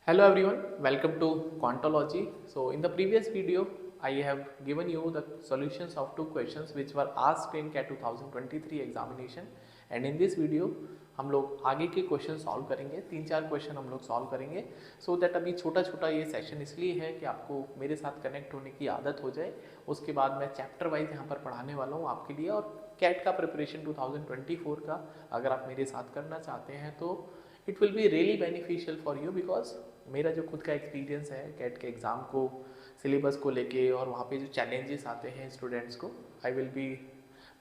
Hello everyone, welcome to Quantology. So in the previous video, I have given you the solutions of two questions which were asked in CAT 2023 examination and in this video हम लोग आगे के question solve करेंगे। तीन चार question हम लोग solve करेंगे सो दैट अभी छोटा छोटा ये सेशन इसलिए है कि आपको मेरे साथ कनेक्ट होने की आदत हो जाए। उसके बाद मैं चैप्टर वाइज यहाँ पर पढ़ाने वाला हूँ आपके लिए, और कैट का प्रिपरेशन 2024 का अगर आप मेरे साथ करना चाहते हैं तो it will be really beneficial for you, because मेरा जो खुद का एक्सपीरियंस है कैट के एग्ज़ाम को सिलेबस को लेके और वहाँ पे जो चैलेंजेस आते हैं स्टूडेंट्स को, I will be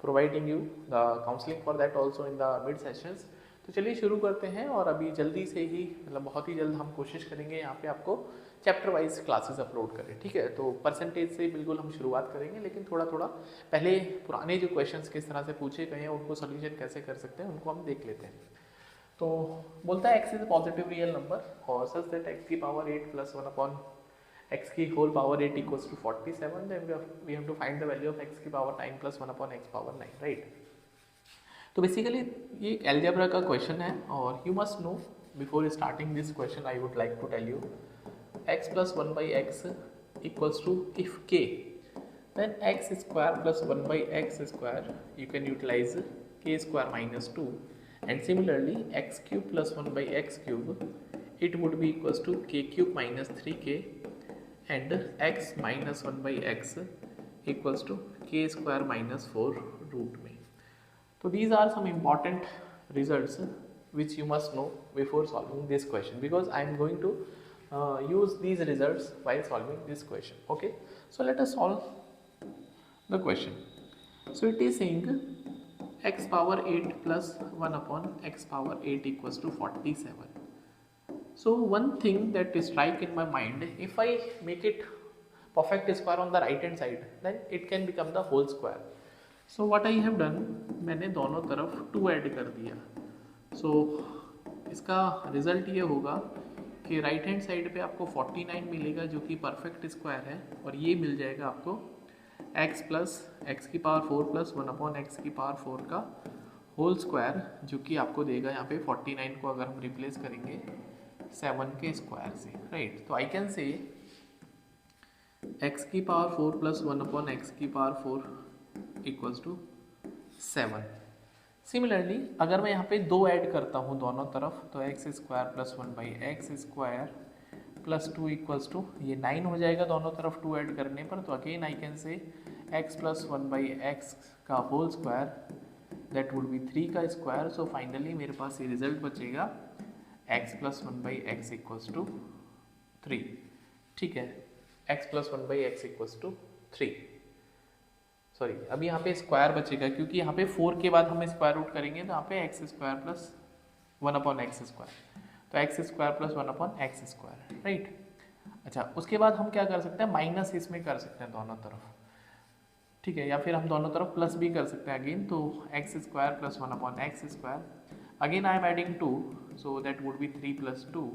providing you the counselling for that also in the mid sessions. तो चलिए शुरू करते हैं, और अभी जल्दी से ही मतलब बहुत ही जल्द हम कोशिश करेंगे यहाँ पे आपको चैप्टर वाइज क्लासेस अपलोड करें। ठीक है, तो परसेंटेज से बिल्कुल हम शुरुआत करेंगे, लेकिन थोड़ा थोड़ा पहले पुराने जो क्वेश्चंस किस तरह से पूछे गए हैं उनको सोल्यूशन कैसे कर सकते हैं उनको हम देख लेते हैं। तो बोलता है x is positive real number और सच दैट x की पावर 8 प्लस 1 अपॉन x की whole power 8 equals to 47, then we have to find the value of x की power 9 plus 1 upon x power 9, right. तो basically ये एक algebra का question है, और you must know before starting this question I would like to tell you x plus 1 by x equals to if k then x square plus 1 by x square you can utilize k square minus 2, and similarly x cube plus 1 by x cube it would be equals to k cube minus 3k and x minus 1 by x equals to k square minus 4 root में। So these are some important results which you must know before solving this question, because I am going to use these results while solving this question. Okay, so let us solve the question. So it is saying x power 8 plus 1 upon x power 8 equals to 47. So one thing that is strike in my mind, if I make it perfect square on the right hand side then it can become the whole square. So what I have done, मैंने दोनों तरफ 2 add कर दिया। So इसका result ये होगा कि right hand side पे आपको 49 मिलेगा जो कि परफेक्ट स्क्वायर है, और ये मिल जाएगा आपको x प्लस एक्स की पावर 4 प्लस 1 अपॉन एक्स की पावर 4 का होल स्क्वायर, जो कि आपको देगा यहाँ पे 49 को अगर हम रिप्लेस करेंगे 7 के स्क्वायर से, राइट। तो आई कैन से x की पावर 4 प्लस 1 अपॉन एक्स की पावर 4 इक्वल्स टू 7। सिमिलरली अगर मैं यहाँ पे 2 ऐड करता हूँ दोनों तरफ, तो x square plus 1 by x square plus 2 equals to ये 9 हो जाएगा दोनों तरफ 2 ऐड करने पर। तो again I can say x plus 1 by x का whole square that would be 3 का स्क्वायर। सो फाइनली मेरे पास ये रिजल्ट बचेगा x plus 1 by x equals to 3। ठीक है, x plus 1 by x equals to 3। Sorry, अभी यहाँ पे स्क्वायर बचेगा क्योंकि यहाँ पे 4 के बाद हम स्क्वायर रूट करेंगे तो यहाँ पे x square plus 1 upon x square, तो x square plus 1 upon x square, right. अच्छा, उसके बाद हम क्या कर सकते हैं, माइनस इसमें कर सकते हैं दोनों तरफ, ठीक है, या फिर हम दोनों तरफ प्लस भी कर सकते हैं अगेन। तो x square plus 1 upon x square, again I am adding 2, so that would be 3 plus 2।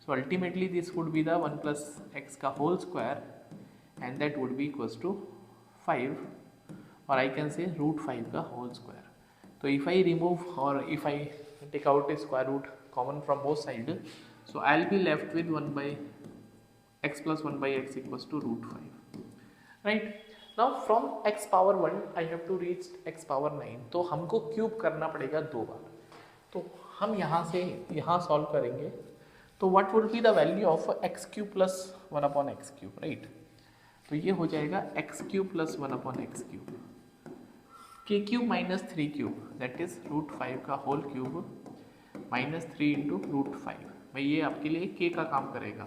So ultimately this would be the 1 plus x का whole square and that would be equals to 5, और I can say root 5 का whole square. तो if I remove और if I take out a square root common from both side, so I'll be left with 1 by x plus 1 by x equals to root 5, right। now from x power 1 I have to reach x power 9, तो हमको cube करना पड़ेगा 2 बार। तो हम यहाँ से यहाँ solve करेंगे, तो what would be the value of x cube plus 1 upon x cube, right। तो ये हो जाएगा x cube plus 1 upon x cube, k cube minus 3 cube that is root 5 का whole cube minus 3 into root 5। भाई ये आपके लिए k का काम करेगा,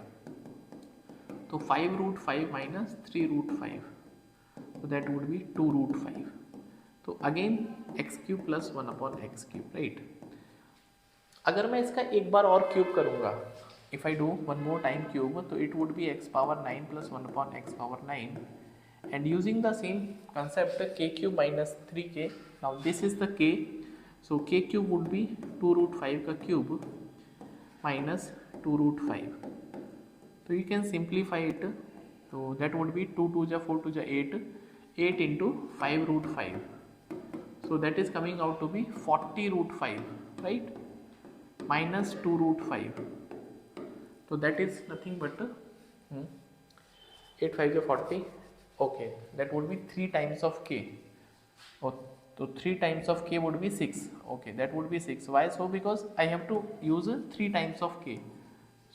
तो 5 रूट 5 माइनस 3 रूट 5, तो दैट वुड बी 2 रूट 5। तो again x cube plus 1 upon x cube, right. अगर मैं इसका एक बार और क्यूब करूँगा, if I do one more time cube, तो it would be x power 9 plus 1 upon x power 9, and using the same concept k cube minus 3k, now this is the k, so k cube would be 2 root 5 का cube minus 2 root 5, तो you can simplify it, तो that would be 2 2 जा 4 2 जा 8, 8 into 5 root 5, so that is coming out to be 40 root 5, right, minus 2 root 5, तो that is nothing but 8 5 40. Okay, that would be 3 times of k. Oh, so 3 times of k would be 6. Okay, that would be 6. Why so? Because I have to use 3 times of k.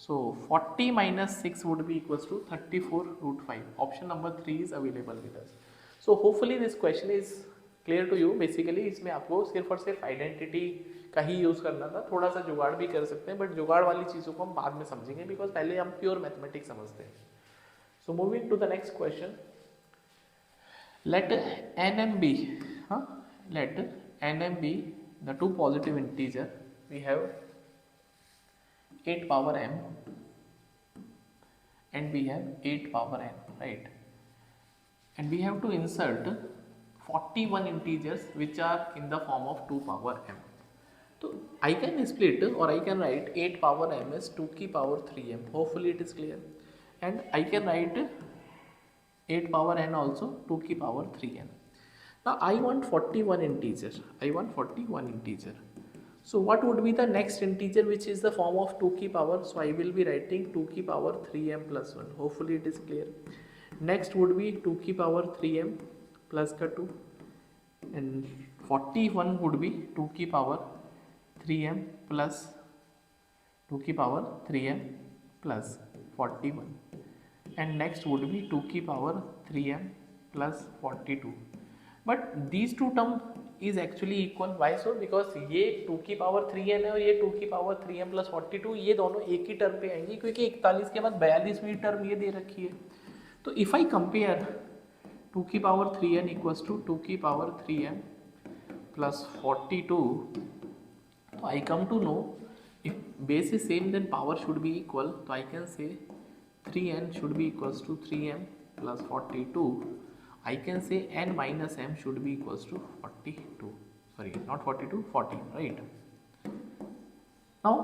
So 40 minus 6 would be equals to 34 root 5. Option number 3 is available with us. So hopefully this question is clear to you. Basically इसमें आपको सिर्फ और सिर्फ identity का ही use करना था. थोड़ा सा जुगाड़ भी कर सकते हैं, बट जुगाड़ वाली चीज़ों को हम बाद में समझेंगे, बिकॉज पहले हम प्योर मैथमेटिक्स समझते हैं. So moving to the next question. Let nm be, let nm be the two positive integer. We have 8 power m and we have 8 power n, right? And we have to insert 41 integers which are in the form of 2 power m. So I can split or I can write 8 power m as 2 की power 3m. Hopefully it is clear. And I can write 8 power n also 2 की power 3n. Now I want 41 integer. I want 41 integer. So what would be the next integer which is the form of 2 की power? So I will be writing 2 की power 3m plus 1. Hopefully it is clear. Next would be 2 की power 3m plus का 2. And 41 would be 2 की power 3m plus 2 की power 3m plus 41. And next would be 2 की power 3m plus 42. But these two term is actually equal. Why so? Because ये 2 की power 3n है और ये 2 की power 3m plus 42, ये दोनों एक ही टर्म पे आएंगी, क्योंकि 41 के बाद 42वीं टर्म ये दे रखी है. तो इफ आई कंपेयर 2 की power 3n equals to 2 की power 3m plus 42, तो I come to know if base is same then power should be equal. तो I can say 3n should be equals to 3m plus 42. I can say n minus m should be equals to 42. Sorry, not 42, 40, right? Now,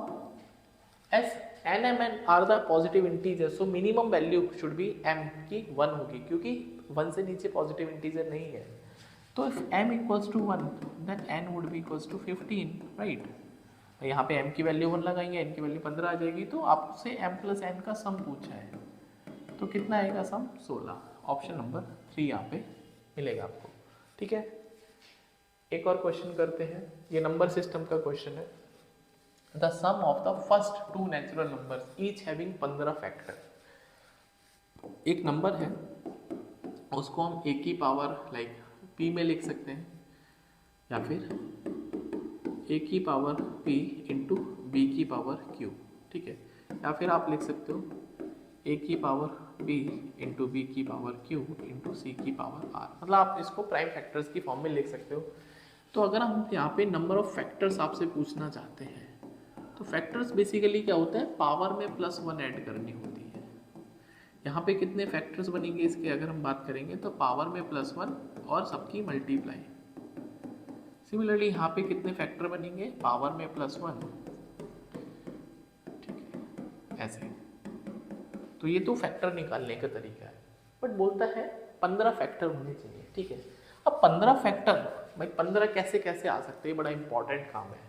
as n m n are the positive integers, so minimum value should be m की 1 होगी, क्योंकि 1 से नीचे positive integer नहीं है. तो if m equals to 1, then n would be equals to 15, right? यहाँ पे m की वैल्यू 1 लगाएंगे, n की वैल्यू 15 आ जाएगी. तो आपसे m प्लस n का सम पूछा है, तो कितना आएगा सम? 16. ऑप्शन नंबर 3 यहाँ पे मिलेगा आपको. ठीक है, एक और क्वेश्चन करते हैं. ये नंबर सिस्टम का क्वेश्चन है. The sum of the first 2 natural numbers each having 15 factor. एक नंबर है, उसको हम a की पावर लाइक p में लिख सकते हैं, या फिर a की पावर p इंटू b की पावर q. ठीक है, या फिर आप लिख सकते हो a की पावर b इंटू b की पावर q इंटू c की पावर r. मतलब आप इसको प्राइम फैक्टर्स की फॉर्म में लिख सकते हो. तो अगर हम यहाँ पे नंबर ऑफ फैक्टर्स आपसे पूछना चाहते हैं, तो फैक्टर्स बेसिकली क्या होता है? पावर में प्लस 1 ऐड करनी होती है. यहाँ पे कितने फैक्टर्स बनेंगे इसके अगर हम बात करेंगे, तो पावर में प्लस 1 और सबकी मल्टीप्लाई. सिमिलरली यहाँ पे कितने फैक्टर बनेंगे? पावर में प्लस 1. ठीक है, ऐसे. तो ये तो फैक्टर निकालने का तरीका है, बट बोलता है 15 फैक्टर होने चाहिए. ठीक है, अब 15 फैक्टर, भाई 15 कैसे कैसे आ सकते हैं? बड़ा इंपॉर्टेंट काम है.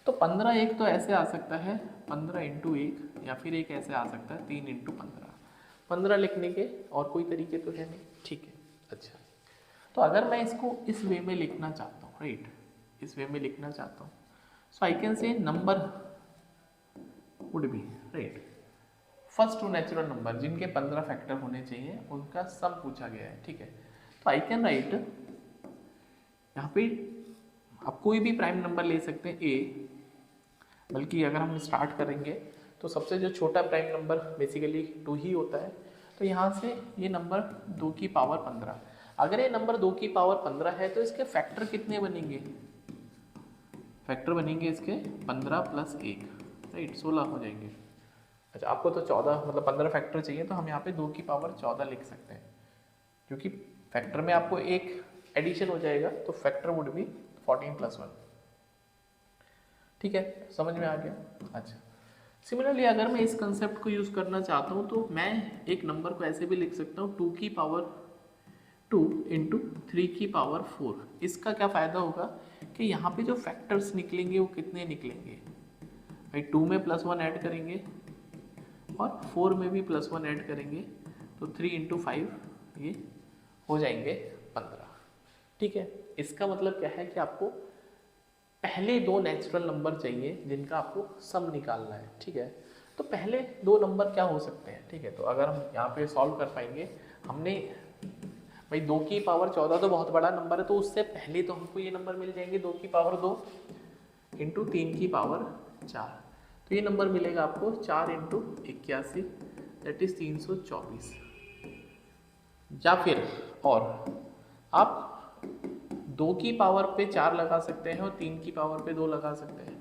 तो 15 एक तो ऐसे आ सकता है 15 इंटू 1, या फिर एक ऐसे आ सकता है 3 इंटू 15. 15 लिखने के और कोई तरीके तो है नहीं. ठीक है, अच्छा. तो अगर मैं इसको इस वे में लिखना चाहता हूँ, राइट, इस वे में लिखना चाहता हूँ, so I can say number would be, right, first 2 natural number जिनके 15 फैक्टर होने चाहिए उनका सम पूछा गया है. ठीक है, तो आई कैन राइट, यहाँ पे आप कोई भी प्राइम नंबर ले सकते हैं a, बल्कि अगर हम स्टार्ट करेंगे तो सबसे जो छोटा प्राइम नंबर बेसिकली 2 ही होता है. तो यहाँ से ये नंबर 2 की पावर 15. अगर ये नंबर 2 की पावर 15 है तो इसके फैक्टर कितने बनेंगे? फैक्टर बनेंगे इसके 15 प्लस 1, राइट, 16 हो जाएंगे. अच्छा, आपको तो 14 मतलब 15 फैक्टर चाहिए, तो हम यहाँ पे 2 की पावर 14 लिख सकते हैं, क्योंकि फैक्टर में आपको एक एडिशन हो जाएगा, तो फैक्टर वुड बी 14 प्लस 1. ठीक है, समझ में आ गया? अच्छा, सिमिलरली अगर मैं इस कंसेप्ट को यूज़ करना चाहता हूँ, तो मैं एक नंबर को ऐसे भी लिख सकता हूँ 2 की पावर 2 इंटू 3 की पावर 4. इसका क्या फ़ायदा होगा कि यहाँ पे जो फैक्टर्स निकलेंगे वो कितने निकलेंगे? भाई 2 में प्लस 1 ऐड करेंगे और 4 में भी +1 ऐड करेंगे तो 3 इंटू 5 ये हो जाएंगे 15। ठीक है, इसका मतलब क्या है कि आपको पहले दो नेचुरल नंबर चाहिए जिनका आपको सम निकालना है। ठीक है, तो पहले दो नंबर क्या हो सकते हैं? ठीक है, तो अगर हम यहाँ पे सॉल्व कर पाएंगे, हमने भाई 2 की पावर 14 तो बहुत बड़ा नंबर है, तो उससे पहले तो हमको ये नंबर मिल जाएंगे 2 की पावर 2 इंटू 3 की पावर 4। तो ये नंबर मिलेगा आपको 4 इंटू 81 दैट इज 324। या फिर और आप 2 की पावर पे 4 लगा सकते हैं और 3 की पावर पे 2 लगा सकते हैं,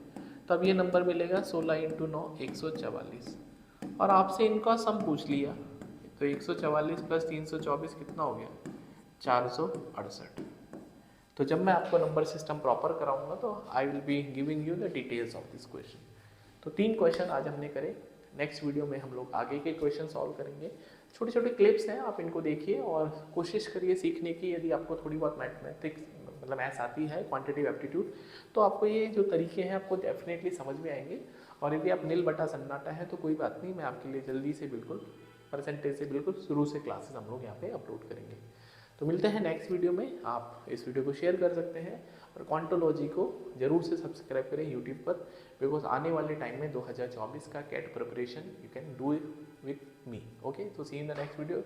तब ये नंबर मिलेगा 16 इंटू 9 144। और आपसे इनका सम पूछ लिया तो 144 प्लस 324 कितना हो गया? 468। तो जब मैं आपको नंबर सिस्टम प्रॉपर कराऊंगा तो I will be giving you the details of this question. तो 3 क्वेश्चन आज हमने करे। नेक्स्ट वीडियो में हम लोग आगे के क्वेश्चन सॉल्व करेंगे। छोटे छोटे क्लिप्स हैं, आप इनको देखिए और कोशिश करिए सीखने की। यदि आपको थोड़ी बहुत मैथमेटिक्स मतलब मैथ्स आती है, क्वांटिटेटिव एप्टीट्यूड, तो आपको ये जो तरीके हैं आपको डेफिनेटली समझ में आएंगे। और यदि आप नील बटा सन्नाटा है तो कोई बात नहीं, मैं आपके लिए जल्दी से बिल्कुल परसेंटेज से बिल्कुल शुरू से क्लासेस हम लोग यहाँ पे अपलोड करेंगे। तो मिलते हैं नेक्स्ट वीडियो में। आप इस वीडियो को शेयर कर सकते हैं और क्वांटोलॉजी को जरूर से सब्सक्राइब करें यूट्यूब पर, बिकॉज आने वाले टाइम में 2024 का CAT preparation you can do it with me. Okay, तो see in the next video.